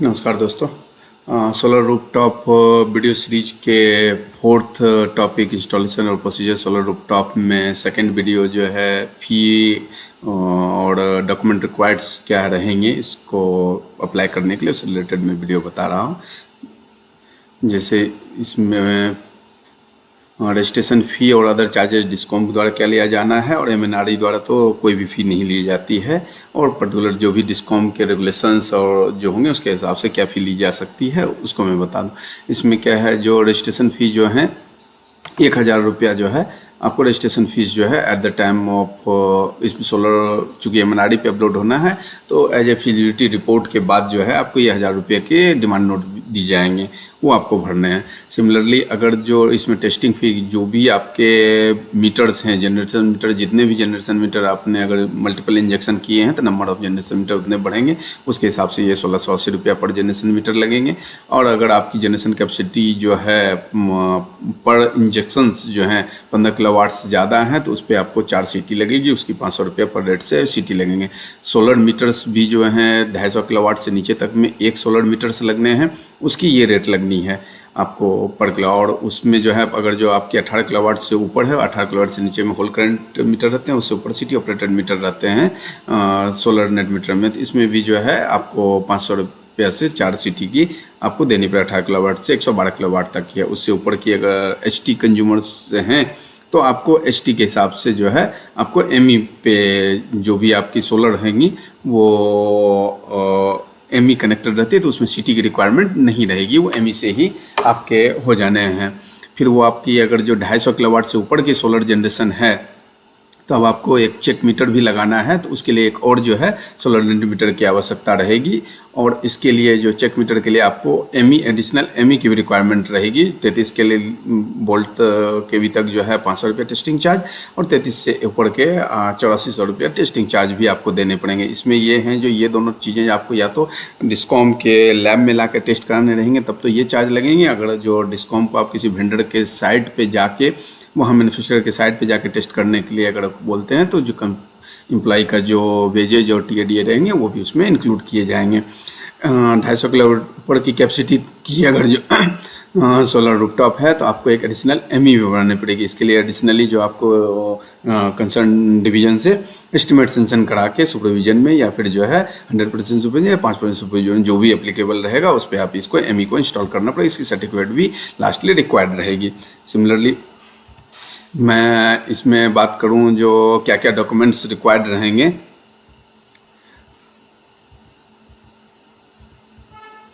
नमस्कार दोस्तों। Solar rooftop video series के फोर्थ टॉपिक इंस्टॉलेशन और प्रोसीजर सोलर रूफटॉप में सेकंड वीडियो जो है फी और डॉक्यूमेंट रिक्वायर्ड्स क्या रहेंगे इसको अप्लाई करने के लिए उससे रिलेटेड मैं वीडियो बता रहा हूँ। जैसे इसमें रजिस्ट्रेशन फ़ी और अदर चार्जेस डिस्कॉम द्वारा क्या लिया जाना है और एमएनआरई द्वारा तो कोई भी फ़ी नहीं ली जाती है, और पर्टिकुलर जो भी डिस्कॉम के रेगुलेशंस और जो होंगे उसके हिसाब से क्या फ़ी ली जा सकती है उसको मैं बता दूं। इसमें क्या है, जो रजिस्ट्रेशन फ़ी जो है 1000 रुपया जो है आपको रजिस्ट्रेशन फीस जो है एट द टाइम ऑफ इसमें सोलर चूँकि एमएनआरई पे अपलोड होना है तो एज ए फिजिबिलिटी रिपोर्ट के बाद जो है आपको ये 1000 रुपये के डिमांड नोट दी जाएंगे, वो आपको भरने हैं। सिमिलरली अगर जो इसमें टेस्टिंग फी जो भी आपके मीटर्स हैं, जनरेशन मीटर, जितने भी जनरेशन मीटर आपने अगर मल्टीपल इंजेक्शन किए हैं तो नंबर ऑफ जनरेशन मीटर उतने बढ़ेंगे, उसके हिसाब से ये 1680 रुपया पर जनरेशन मीटर लगेंगे। और अगर आपकी जनरेशन कैपेसिटी जो है पर इंजेक्शंस जो हैं 15 किलोवाट से ज़्यादा हैं तो उस पर आपको 4 सीटी लगेगी, उसकी 500 रुपये पर रेट से सीटी लगेंगे। सोलर मीटर्स भी जो हैं 250 किलोवाट से नीचे तक में एक सोलर मीटर्स लगने हैं, उसकी ये रेट लगनी है आपको पर किलो। और उसमें जो है अगर जो आपके 18 किलोवाट से ऊपर है, 18 किलोवाट से नीचे में होल करंट मीटर रहते हैं, उससे ऊपर सिटी ऑपरेटेड मीटर रहते हैं सोलर नेट मीटर में, तो इसमें भी जो है आपको 500 रुपया से 4 सीटी की आपको देनी पड़े। 18 किलोवाट से 112 किलोवाट तक की है, उससे ऊपर की अगर एचटी कंज्यूमर्स हैं तो आपको एचटी के हिसाब से जो है आपको एमई पे जो भी आपकी सोलर रहेंगी वो एमई कनेक्टेड रहती है तो उसमें सीटी की रिक्वायरमेंट नहीं रहेगी, वो एमई से ही आपके हो जाने हैं। फिर वो आपकी अगर जो 250 किलोवाट से ऊपर की सोलर जनरेशन है तो अब आपको एक चेक मीटर भी लगाना है, तो उसके लिए एक और जो है सोलर नेट मीटर की आवश्यकता रहेगी। और इसके लिए जो चेक मीटर के लिए आपको एमई एडिशनल एमई की भी रिक्वायरमेंट रहेगी। 33 के लिए वोल्ट के भी तक जो है 500 रुपये टेस्टिंग चार्ज, और 33 से ऊपर के 8400 रुपये टेस्टिंग चार्ज भी आपको देने पड़ेंगे। इसमें ये हैं जो ये दोनों चीज़ें आपको या तो डिस्कॉम के लैब में ला के टेस्ट कराने रहेंगे तब तो ये चार्ज लगेंगे। अगर जो डिस्कॉम को आप किसी वेंडर के साइट पर जाके वहाँ मैन्युफैक्चरर के साइट पे जाके टेस्ट करने के लिए अगर बोलते हैं तो जो एम्प्लॉय का जो वेजेज और टीएडीए रहेंगे वो भी उसमें इंक्लूड किए जाएंगे। 250 किलोवाट ऊपर की कैपेसिटी की अगर जो सोलर रूफटॉप है तो आपको एक एडिशनल एमई भी बनानी पड़ेगी। इसके लिए एडिशनली जो आपको कंसर्न डिवीजन से एस्टिमेट सेंशन करा के सुपरविजन में या फिर जो है 100% सुपरविजन या 5% सुपरविजन जो भी एप्लीकेबल रहेगा उस पर आप इसको एमई को इंस्टॉल करना पड़ेगा। इसकी सर्टिफिकेट भी लास्टली रिक्वायर्ड रहेगी। सिमिलरली मैं इसमें बात करूं जो क्या क्या डॉक्यूमेंट्स रिक्वायर्ड रहेंगे,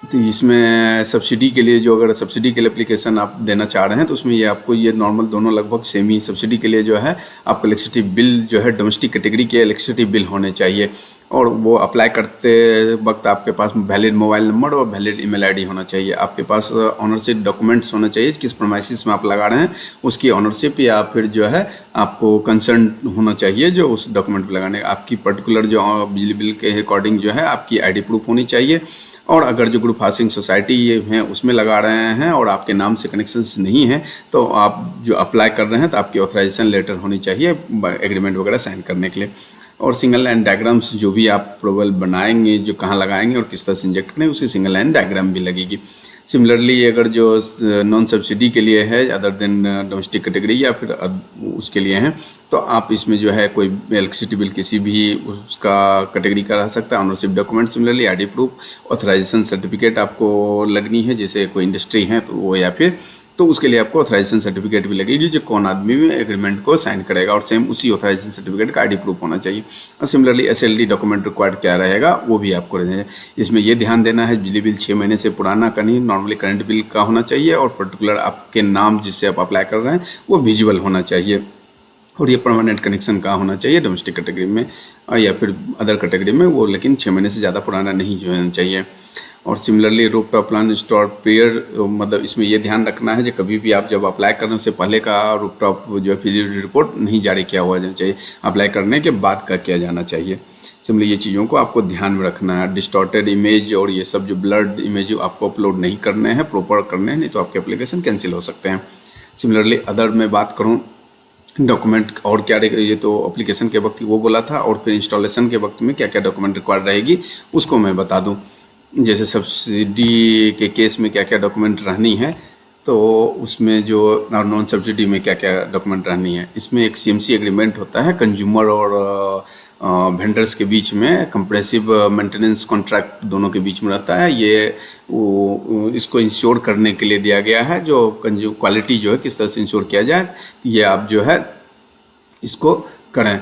तो इसमें सब्सिडी के लिए जो अगर सब्सिडी के लिए एप्लीकेशन आप देना चाह रहे हैं तो उसमें ये आपको ये नॉर्मल दोनों लगभग सेम ही। सब्सिडी के लिए जो है आपको इलेक्ट्रिसिटी बिल जो है डोमेस्टिक कैटेगरी के इलेक्ट्रिसिटी बिल होने चाहिए, और वो अप्लाई करते वक्त आपके पास वैलिड मोबाइल नंबर और वैलिड ईमेल आईडी होना चाहिए। आपके पास ऑनरशिप डॉक्यूमेंट्स होना चाहिए, किस प्रोमाइसिस में आप लगा रहे हैं उसकी ऑनरशिप या फिर जो है आपको कंसर्न होना चाहिए जो उस डॉक्यूमेंट पर लगाने। आपकी पर्टिकुलर जो बिजली बिल के अकॉर्डिंग जो है आपकी आईडी प्रूफ होनी चाहिए। और अगर जो ग्रुप हाउसिंग सोसाइटी ये हैं उसमें लगा रहे हैं और आपके नाम से कनेक्शंस नहीं हैं तो आप जो अप्लाई कर रहे हैं तो आपकी ऑथराइजेशन लेटर होनी चाहिए एग्रीमेंट वगैरह साइन करने के लिए। और सिंगल लाइन डायग्राम्स जो भी आप प्रोबल बनाएंगे जो कहाँ लगाएंगे और किस तरह से इंजेक्ट करें उसकी सिंगल लाइन डायग्राम भी लगेगी। सिमिलरली अगर जो नॉन सब्सिडी के लिए है अदर देन डोमेस्टिक कैटेगरी या फिर उसके लिए हैं तो आप इसमें जो है कोई इलेक्ट्रिसिटी बिल किसी भी उसका कैटेगरी का रह सकता है। Ownership document similarly ID proof, authorisation certificate आपको लगनी है, जैसे कोई इंडस्ट्री है तो वो, या फिर तो उसके लिए आपको ऑथराइजेशन सर्टिफिकेट भी लगेगी जो कौन आदमी भी एग्रीमेंट को साइन करेगा, और सेम उसी ऑथराइजेशन सर्टिफिकेट का आईडी प्रूफ होना चाहिए। और सिमिलरली एसएलडी डॉक्यूमेंट रिक्वायर्ड क्या रहेगा वो भी आपको रहेगा। इसमें ये ध्यान देना है बिजली बिल 6 महीने से पुराना का नहीं, नॉर्मली करंट बिल का होना चाहिए, और पर्टिकुलर आपके नाम जिससे आप अप्लाई कर रहे हैं वो विजुअल होना चाहिए, और ये परमानेंट कनेक्शन का होना चाहिए डोमेस्टिक कैटेगरी में या फिर अदर कैटेगरी में वो, लेकिन 6 महीने से ज़्यादा पुराना नहीं जो होना चाहिए। और similarly rooftop plan install period, मतलब इसमें ये ध्यान रखना है कि कभी भी आप जब अप्लाई कर रहे हैं उससे पहले का रूफटॉप जो है फिजिबिलिटी रिपोर्ट नहीं जारी किया हुआ जाना चाहिए, अप्लाई करने के बाद का किया जाना चाहिए। सिमिलरली ये चीज़ों को आपको ध्यान में रखना है। डिस्टॉर्टेड इमेज और ये सब जो ब्लर्ड इमेज आपको अपलोड नहीं करने हैं, प्रॉपर करने हैं, नहीं तो आपके एप्लीकेशन कैंसिल हो सकते हैं। सिमिलरली अदर मैं बात करूँ डॉक्यूमेंट और क्या रहेगा, ये तो एप्लीकेशन के वक्त वो बोला था, और फिर इंस्टॉलेशन के वक्त में क्या क्या डॉक्यूमेंट रिक्वायर्ड रहेगी उसको मैं बता दूं। जैसे सब्सिडी के केस में क्या क्या डॉक्यूमेंट रहनी है, तो उसमें जो नॉन सब्सिडी में क्या क्या डॉक्यूमेंट रहनी है। इसमें एक सीएमसी एग्रीमेंट होता है कंज्यूमर और वेंडर्स के बीच में, कंप्रेसिव मेंटेनेंस कॉन्ट्रैक्ट दोनों के बीच में रहता है। ये इसको इंश्योर करने के लिए दिया गया है, जो क्वालिटी जो है किस तरह से इंश्योर किया जाए, ये आप जो है इसको करें।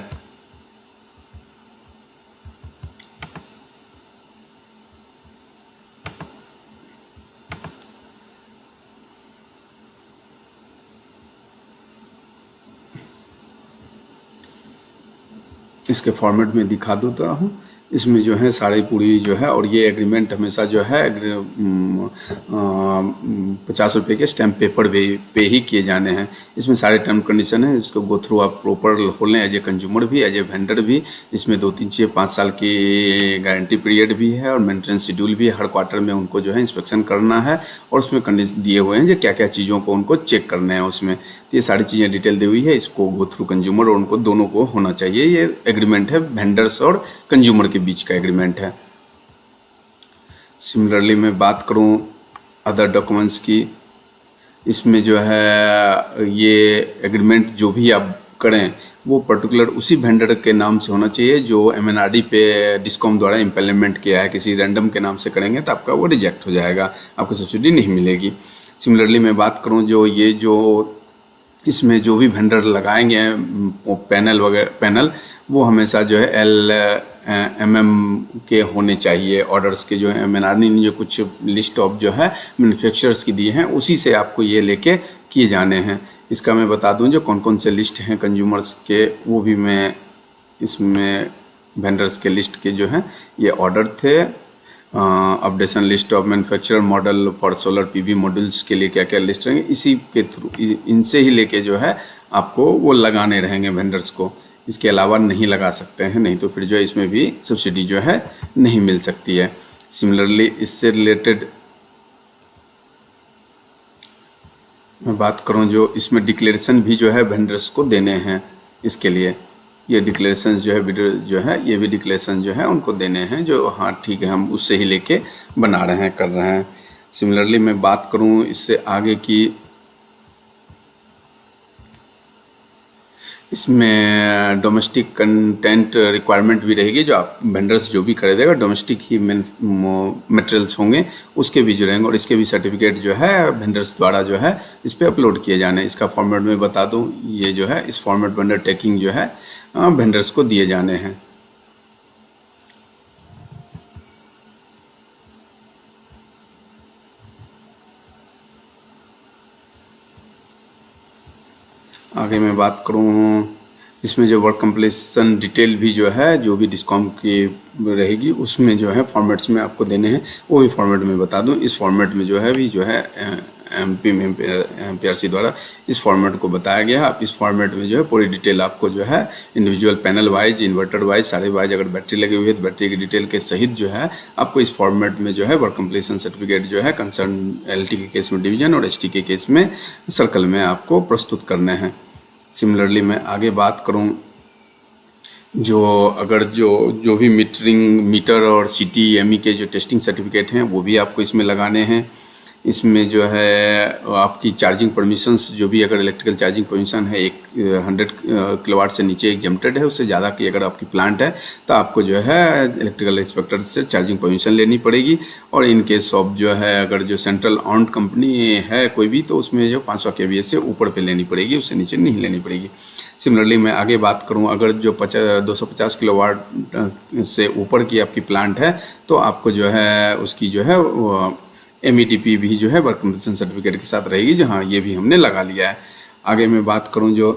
इसके फॉर्मेट में दिखा देता हूँ। इसमें जो है सारी पूरी जो है, और ये एग्रीमेंट हमेशा जो है 50 रुपये के स्टैम्प पेपर पे ही किए जाने हैं। इसमें सारे टर्म कंडीशन है, इसको गो थ्रू आप प्रॉपर हो लें, एज ए कंज्यूमर भी, एज ए वेंडर भी। इसमें 2 3 चीज़ 5 साल की गारंटी पीरियड भी है, और मेंटेनेंस शेड्यूल भी है। हर क्वार्टर में उनको जो है इंस्पेक्शन करना है, और उसमें कंडीशन दिए हुए हैं जो क्या क्या चीज़ों को उनको चेक करना है उसमें। तो ये सारी चीज़ें डिटेल दी हुई है, इसको गो थ्रू कंज्यूमर और उनको दोनों को होना चाहिए। ये एग्रीमेंट है वेंडर्स और कंज्यूमर के बीच का एग्रीमेंट है। सिमिलरली मैं बात करूं अदर डॉक्यूमेंट्स की, इसमें जो है ये एग्रीमेंट जो भी आप करें वो पर्टिकुलर उसी वेंडर के नाम से होना चाहिए जो एमएनआरडी पे डिस्कॉम द्वारा इम्प्लीमेंट किया है। किसी रैंडम के नाम से करेंगे तो आपका वो रिजेक्ट हो जाएगा, आपको सब्सिडी नहीं मिलेगी। सिमिलरली मैं बात करूं जो ये जो इसमें जो भी वेंडर लगाएंगे पैनल वगैरह, पैनल वो हमेशा जो है LMM के होने चाहिए। ऑर्डर्स के जो एमएनआरडी ने जो कुछ लिस्ट ऑफ जो है मैन्युफैक्चरर्स की दी हैं, उसी से आपको ये लेके किए जाने हैं। इसका मैं बता दूं जो कौन कौन से लिस्ट हैं कंज्यूमर्स के, वो भी मैं इसमें वेंडर्स के लिस्ट के जो हैं ये ऑर्डर थे। Updation list of manufacturer model for solar PV modules के लिए क्या क्या लिस्ट रहेंगे, इसी के थ्रू इनसे ही लेके जो है आपको वो लगाने रहेंगे वेंडर्स को। इसके अलावा नहीं लगा सकते हैं, नहीं तो फिर जो है इसमें भी सब्सिडी जो है नहीं मिल सकती है। सिमिलरली इससे रिलेटेड मैं बात करूं जो इसमें डिक्लेरेशन भी जो है वेंडर्स को देने हैं। इसके लिए ये डिक्लेरेशन जो है ये भी डिक्लेरेशन जो है उनको देने हैं, जो हाँ ठीक है हम उससे ही लेके बना रहे हैं, कर रहे हैं। सिमिलरली मैं बात करूं इससे आगे की, इसमें डोमेस्टिक कंटेंट रिक्वायरमेंट भी रहेगी। जो आप वेंडर्स जो भी खरीदेगा डोमेस्टिक ही मटेरियल्स होंगे, उसके भी जो रहेंगे, और इसके भी सर्टिफिकेट जो है वेंडर्स द्वारा जो है इस पर अपलोड किए जाने। इसका फॉर्मेट में बता दूं, ये जो है इस फॉर्मेट में अंडरटेकिंग जो है वेंडर्स को दिए जाने हैं। आगे मैं बात करूं इसमें जो वर्क कंप्लीशन डिटेल भी जो है, जो भी डिस्कॉम की रहेगी उसमें जो है फॉर्मेट्स में आपको देने हैं, वो भी फॉर्मेट में बता दूं। इस फॉर्मेट में जो है भी जो है MPRC द्वारा इस फॉर्मेट को बताया गया है। आप इस फॉर्मेट में जो है पूरी डिटेल आपको जो है individual panel wise, inverter wise, सारे वाइज, अगर बैटरी लगी हुई है तो बैटरी की डिटेल के सहित जो है आपको इस फॉर्मेट में जो है वर्क कंप्लीशन सर्टिफिकेट जो है कंसर्न LT के केस में डिवीजन और HT के केस में सर्कल में आपको प्रस्तुत करने हैं। सिमिलरली मैं आगे बात करूं जो अगर जो भी मीटर और CT/ME के जो टेस्टिंग सर्टिफिकेट हैं वो भी आपको इसमें लगाने हैं। इसमें जो है आपकी चार्जिंग परमिशंस, जो भी अगर इलेक्ट्रिकल चार्जिंग परमिशन है 100 किलोवाट से नीचे एग्जेम्प्टेड है, उससे ज़्यादा की अगर आपकी प्लांट है तो आपको जो है इलेक्ट्रिकल इंस्पेक्टर से चार्जिंग परमिशन लेनी पड़ेगी। और इन केस ऑफ जो है अगर जो सेंट्रल ऑन्ड कंपनी है कोई भी, तो उसमें जो 500 kVA से ऊपर पे लेनी पड़ेगी, उससे नीचे नहीं लेनी पड़ेगी। सिमिलरली मैं आगे बात करूं, अगर जो 250 किलोवाट से ऊपर की आपकी प्लांट है तो आपको जो है उसकी जो है MEDP भी जो है वर्क कंप्लीशन सर्टिफिकेट के साथ रहेगी, जहाँ ये भी हमने लगा लिया है। आगे मैं बात करूं जो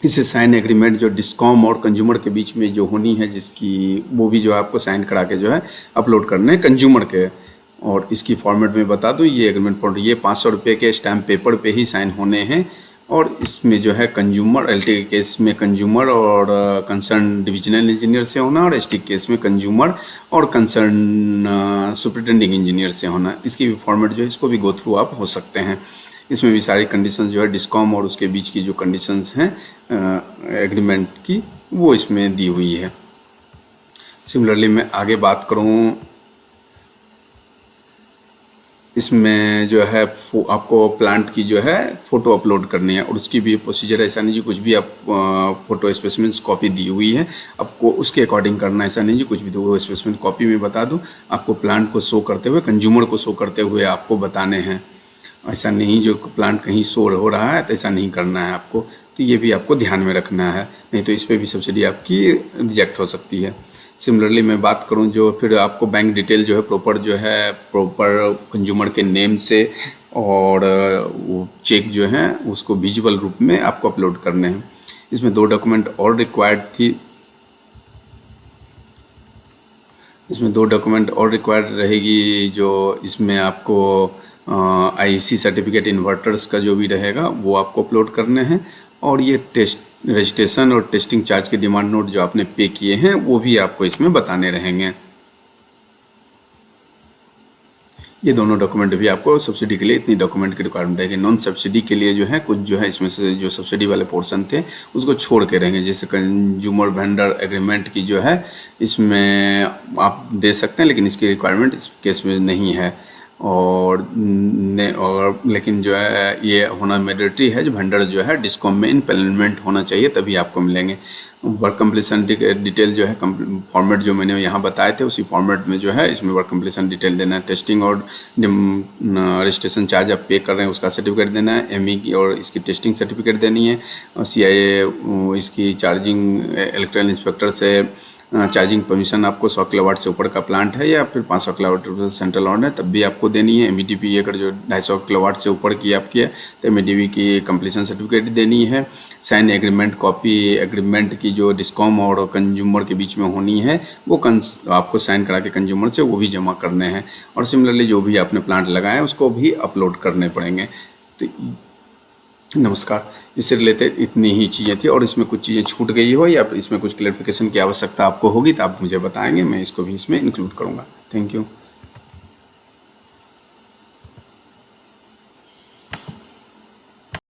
इससे साइन एग्रीमेंट जो डिस्कॉम और कंज्यूमर के बीच में जो होनी है, जिसकी वो भी जो आपको साइन करा के जो है अपलोड करने हैं कंज्यूमर के। और इसकी फॉर्मेट में बता दूं, ये एग्रीमेंट फॉर्मेट ये 500 रुपये के स्टैम्प पेपर पे ही साइन होने हैं। और इसमें जो है कंज्यूमर LT के केस में कंज्यूमर और कंसर्न डिविजनल इंजीनियर से होना, और HT केस में कंज्यूमर और कंसर्न सुपरिटेंडिंग इंजीनियर से होना। इसकी भी फॉर्मेट जो है इसको भी गो थ्रू आप हो सकते हैं। इसमें भी सारी कंडीशन जो है डिस्कॉम और उसके बीच की जो कंडीशंस हैं एग्रीमेंट की, वो इसमें दी हुई है। सिमिलरली मैं आगे बात करूं इसमें जो है आपको प्लांट की जो है फ़ोटो अपलोड करनी है, और उसकी भी प्रोसीजर ऐसा नहीं जी कुछ भी आप फ़ोटो स्पेसिमेंस कॉपी दी हुई है आपको उसके अकॉर्डिंग करना, ऐसा नहीं जी कुछ भी दो स्पेसिमेन कॉपी में बता दूँ, आपको प्लांट को शो करते हुए, कंज्यूमर को शो करते हुए आपको बताने हैं। ऐसा नहीं जो प्लांट कहीं शो हो रहा है तो ऐसा नहीं करना है आपको, तो ये भी आपको ध्यान में रखना है, नहीं तो इस पर भी सब्सिडी आपकी रिजेक्ट हो सकती है। सिमिलरली मैं बात करूं जो फिर आपको बैंक डिटेल जो है प्रॉपर कंज्यूमर के नेम से, और वो चेक जो है उसको विजुअल रूप में आपको अपलोड करने हैं। इसमें 2 डॉक्यूमेंट और रिक्वायर्ड थी, इसमें 2 डॉक्यूमेंट और रिक्वायर्ड रहेगी, जो इसमें आपको आईसी सर्टिफिकेट इन्वर्टर्स का जो भी रहेगा वो आपको अपलोड करने हैं, और ये टेस्ट रजिस्ट्रेशन और टेस्टिंग चार्ज के डिमांड नोट जो आपने पे किए हैं वो भी आपको इसमें बताने रहेंगे। ये दोनों डॉक्यूमेंट भी आपको सब्सिडी के लिए इतनी डॉक्यूमेंट की रिक्वायरमेंट रहेगी। नॉन सब्सिडी के लिए जो है कुछ जो है इसमें से जो सब्सिडी वाले पोर्शन थे उसको छोड़ के रहेंगे, जैसे कंज्यूमर वेंडर एग्रीमेंट की जो है इसमें आप दे सकते हैं, लेकिन इसकी रिक्वायरमेंट इस केस में नहीं है। और लेकिन जो है ये होना मैंडेटरी है, जो वेंडर जो है डिस्कॉम में इम्प्लीमेंट होना चाहिए तभी आपको मिलेंगे। वर्क कंप्लीशन डिटेल जो है फॉर्मेट जो मैंने यहाँ बताए थे उसी फॉर्मेट में जो है इसमें वर्क कंप्लीशन डिटेल देना है। टेस्टिंग और रजिस्ट्रेशन चार्ज आप पे कर रहे हैं उसका सर्टिफिकेट देना है, एमई की और इसकी टेस्टिंग सर्टिफिकेट देनी है, और CIA इसकी चार्जिंग इलेक्ट्रिकल इंस्पेक्टर से चार्जिंग परमिशन आपको 100 किलोवाट से ऊपर का प्लांट है या फिर 500 किलोवाट सेंट्रल लॉन्ड है तब भी आपको देनी है। MEDP अगर जो 250 किलोवाट से ऊपर की आपकी है तो MEDP की कंप्लीशन सर्टिफिकेट देनी है। साइन एग्रीमेंट कॉपी एग्रीमेंट की जो डिस्कॉम और कंज्यूमर के बीच में होनी है वो आपको साइन करा के कंज्यूमर से वो भी जमा करने हैं, और सिमिलरली जो भी आपने प्लांट लगाए उसको भी अपलोड करने पड़ेंगे। तो नमस्कार, इससे रिलेटेड इतनी ही चीज़ें थी, और इसमें कुछ चीज़ें छूट गई हो या इसमें कुछ क्लैरिफिकेशन की आवश्यकता आपको होगी तो आप मुझे बताएंगे, मैं इसको भी इसमें इंक्लूड करूँगा। Thank you.